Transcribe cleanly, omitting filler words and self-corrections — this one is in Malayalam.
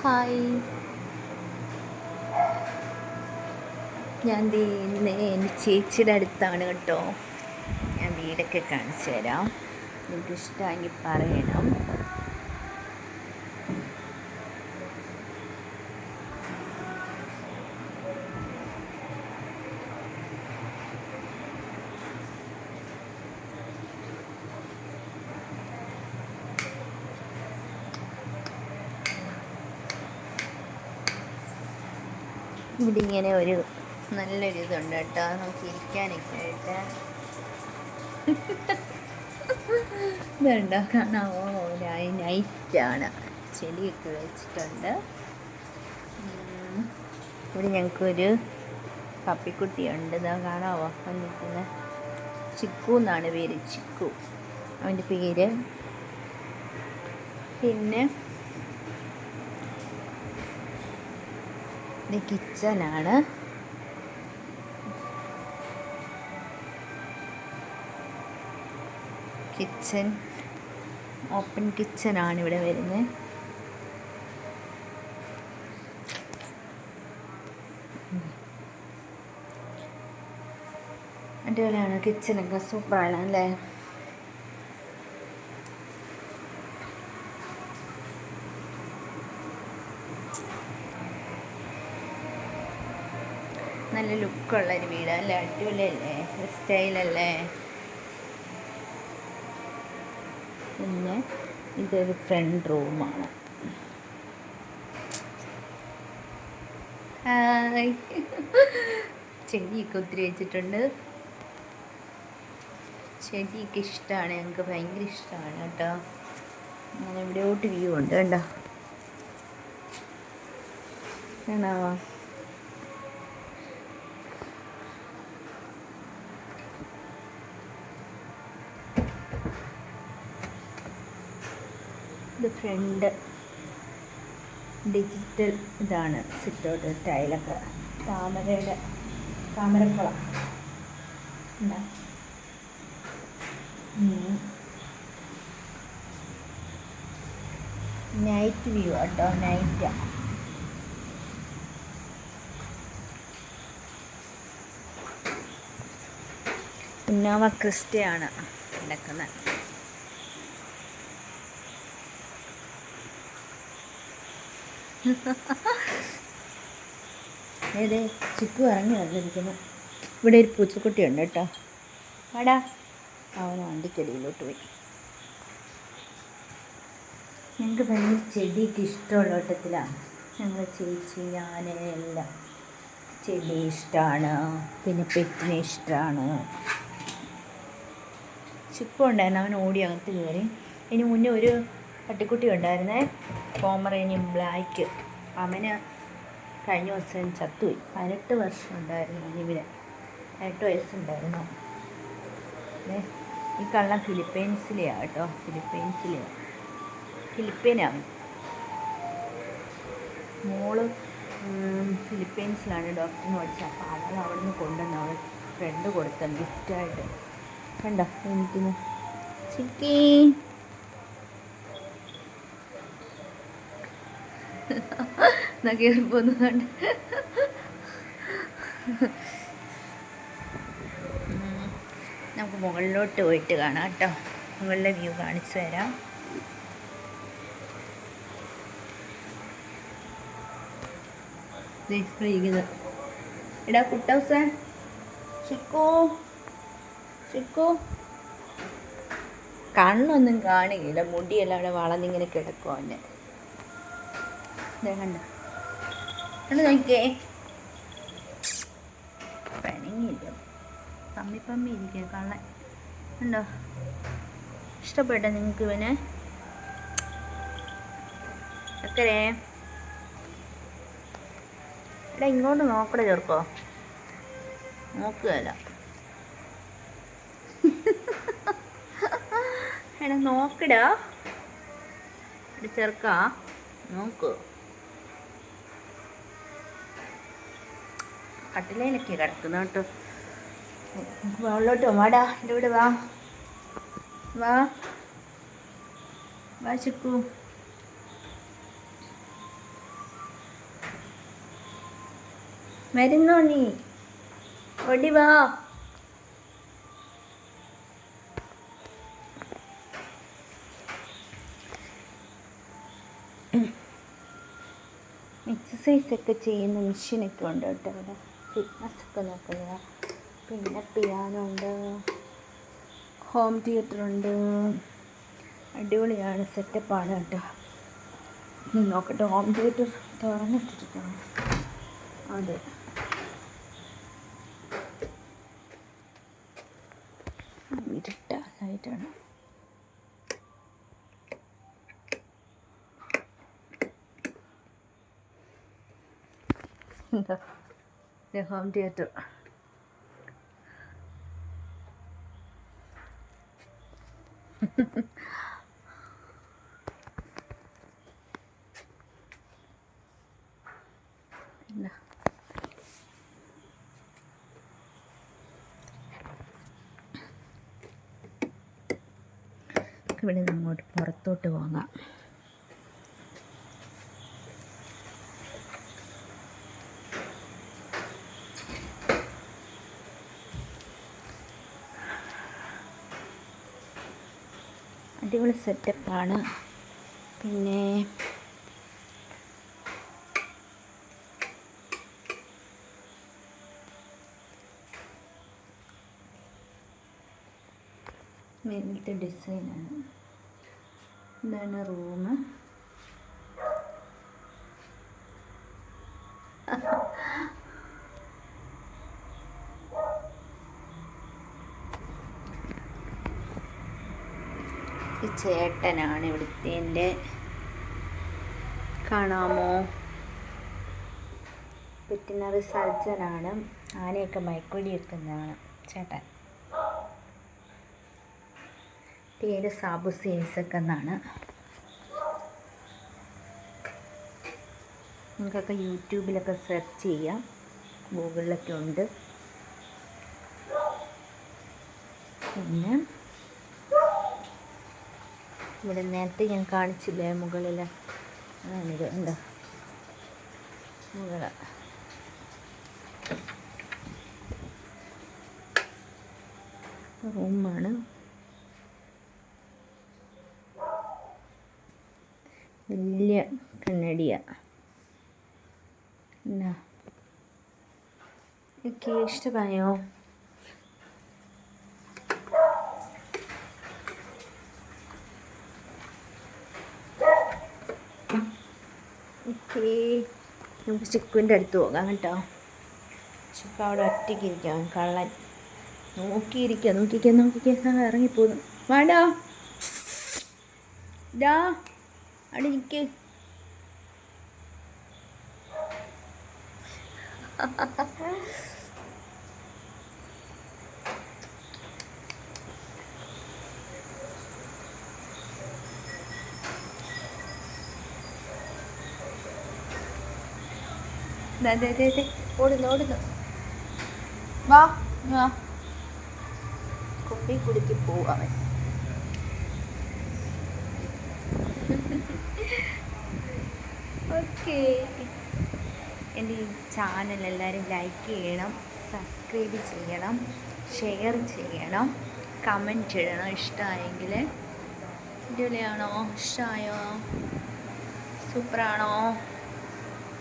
ഹായ്. ഞാൻ ഇന്ന് എൻ്റെ ചേച്ചിയുടെ അടുത്താണ് കേട്ടോ. ഞാൻ വീടൊക്കെ കാണിച്ചു തരാം, നിങ്ങൾക്ക് ഇഷ്ടമെങ്കിൽ പറയണം. ഇവിടെ ഇങ്ങനെ ഒരു നല്ലൊരു ഇതുണ്ട് കേട്ടോ, നമുക്ക് ഇരിക്കാനൊക്കെ ആയിട്ട്. ഇതുണ്ടോ, കാണാമോ? നൈറ്റാണ്, ചെടിയൊക്കെ വെച്ചിട്ടുണ്ട്. ഇവിടെ ഞങ്ങൾക്കൊരു പപ്പിക്കുട്ടിയുണ്ട്, ഇതാ കാണാമോ? വന്നിരിക്കുന്ന ചിക്കു എന്നാണ് പേര്, ചിക്കു അവൻ്റെ പേര്. പിന്നെ ഇത് കിച്ചനാണ്. കിച്ചൻ ഓപ്പൺ കിച്ചനാണ് ഇവിടെ വരുന്നത്. അടിപൊളിയാണ് കിച്ചനൊക്കെ, സൂപ്പറാണ് അല്ലേ? നല്ല ലുക്കുള്ളൊരു വീടല്ലേ, അടിപൊളിയല്ലേ, സ്റ്റൈലല്ലേ? പിന്നെ ഇതൊരു ഫ്രണ്ട് റൂമാണ്. ഹായ്. ചെടിയൊക്കെ ഒത്തിരി വെച്ചിട്ടുണ്ട്. ചെടിയൊക്കെ ഇഷ്ടമാണ് ഞങ്ങൾക്ക്, ഭയങ്കര ഇഷ്ടമാണ് കേട്ടോ. അങ്ങനെ ഇവിടെയോട്ട് വ്യൂ ഉണ്ട് കണ്ടോ, കാണാമോ? ഇത് ഫ്രണ്ട് ഡിജിറ്റൽ ഇതാണ്, സിറ്റൗട്ട് ടൈലൊക്കെ താമരക്കുളം എന്താ. നൈറ്റ് വ്യൂ കേട്ടോ, നൈറ്റാണ്. ഇന്നോവ ക്രിസ്റ്റയാണ് കിടക്കുന്നത്. ഏതേ ചിക്കു ഇറങ്ങി വന്നിരിക്കുന്നു. ഇവിടെ ഒരു പൂച്ചക്കുട്ടിയുണ്ട് കേട്ടോ. വാടാ, അവന് വണ്ടിക്കടിയിലോട്ട് പോയി. ഞങ്ങൾക്ക് ഭയങ്കര ചെടിയൊക്കെ ഇഷ്ടമുള്ള വട്ടത്തിലാണ് ഞങ്ങൾ, ചേച്ചി ഞാൻ എല്ലാം. ചെടി ഇഷ്ടമാണ്, പിന്നെ പെറ്റിനെ ഇഷ്ടമാണ്. ചിക്കു ഉണ്ടായിരുന്നു, അവൻ ഓടി അകത്ത് കയറി. ഇതിന് മുന്നേ ഒരു പട്ടിക്കുട്ടി ഉണ്ടായിരുന്നേ, പോമറേനിയൻ ബ്ലാക്ക്. അവന് കഴിഞ്ഞ ദിവസം ചത്തുപോയി. 18 വർഷം ഉണ്ടായിരുന്നു ഇവിടെ, 18 വയസ്സുണ്ടായിരുന്നു. ഈ കള്ളം ഫിലിപ്പൈൻസിലെയാണ് കേട്ടോ, ഫിലിപ്പൈനാണ്. മോള് ഫിലിപ്പൈൻസിലാണ് ഡോക്ടറിന് പഠിച്ചത്. അപ്പോൾ അവൾ അവിടെ നിന്ന് കൊണ്ടുവന്ന് അവൾ ഫ്രണ്ട് കൊടുത്ത ഗിഫ്റ്റായിട്ട്. കണ്ടോ എനിക്കിന്ന് ചിക്കി കയറി പോകുന്നതുകൊണ്ട് നമുക്ക് മുകളിലോട്ട് പോയിട്ട് കാണാം കേട്ടോ. മുകളിലെ വ്യൂ കാണിച്ചു തരാം. എടാ കുട്ടൗസേ, ചിക്കു കണ്ണൊന്നും കാണുകയില്ല, മുടിയെല്ലാം അവിടെ വളർന്നിങ്ങനെ കിടക്കും അവൻ്റെ. കണ്ട് നോക്കിയേ, പനിങ്ങില്ല, പമ്മി ഇരിക്കുക കള്ളൻ. ഉണ്ടോ? ഇഷ്ടപ്പെട്ടോ നിങ്ങൾക്ക് ഇവനെ? ചക്കരേ, എടാ ഇങ്ങോട്ട് നോക്കട ചെറുക്കോ, നോക്കുകയല്ല. എടാ നോക്കടാ, എടാ ചെറുക്കാ നോക്ക്. കട്ടിലയിലൊക്കെ കിടക്കുന്ന കേട്ടോ. മുകളിലോട്ട് വാടാ, എൻ്റെ കൂടെ വാ വാ ചിക്കു. വരുന്നോ നീ? ഓടി വാ. എക്സസൈസൊക്കെ ചെയ്യുന്ന മെഷീനൊക്കെ ഉണ്ട് കേട്ടോ ഇവിടെ. ഫിറ്റ്നസ്സൊക്കെ നോക്കുന്നത്. പിന്നെ പിയാനോ ഉണ്ട്, ഹോം തിയേറ്ററുണ്ട്. അടിപൊളിയാണ്, സെറ്റപ്പാണ് കേട്ടോ. നോക്കട്ടെ, ഹോം തിയേറ്റർ തുറന്നിട്ടിട്ടാണ്. അതെ, ഇരുട്ട ലൈറ്റാണ്. എന്താ ഹോം തിയേറ്റർ. ഇവിടെ നിന്ന് അങ്ങോട്ട് പുറത്തോട്ട് പോകാം. അടിപൊളി സെറ്റപ്പാണ്. പിന്നെ മേലത്തെ ഡിസൈനാണ്. ഇതാണ് റൂം. ഈ ചേട്ടനാണ് ഇവിടുത്തെ എൻ്റെ, കാണാമോ? വെറ്റിനറി സർജനാണ്. ആനയൊക്കെ മയക്കുവെടി വെക്കുന്നതാണ് ചേട്ടൻ. പേര് സാബു സേൽസൊക്കെ എന്നാണ്. നിങ്ങൾക്കൊക്കെ യൂട്യൂബിലൊക്കെ സെർച്ച് ചെയ്യാം, ഗൂഗിളിലൊക്കെ ഉണ്ട്. പിന്നെ ഇവിടെ നേരത്തെ ഞാൻ കാണിച്ചില്ലേ മുകളിൽ, അതാണിത്. എന്താ മുകള റൂമാണ്. വലിയ കണ്ണടിയ. എന്നാ ഒക്കെ ഇഷ്ടമായോ? ഓക്കേ, നമുക്ക് ചിക്കുവിൻ്റെ അടുത്ത് പോകാം കേട്ടോ. ചിക്കു അവിടെ ഒറ്റയ്ക്ക് ഇരിക്കാം, കള്ളൻ നോക്കിയിരിക്കുക. ഇറങ്ങിപ്പോന്നു. വേണ്ടാ ഡാ, അവിടെ നിൽക്ക്. ഓടുന്നു. വാ വാ, കുപ്പി കുടുക്കി പോവാൻ. ഓക്കേ, എൻ്റെ ഈ ചാനൽ എല്ലാവരും ലൈക്ക് ചെയ്യണം, സബ്സ്ക്രൈബ് ചെയ്യണം, ഷെയർ ചെയ്യണം, കമൻറ്റ് ഇടണം. ഇഷ്ടമായെങ്കിൽ. അടിപൊളിയാണോ? ഇഷ്ടമായോ? സൂപ്പറാണോ?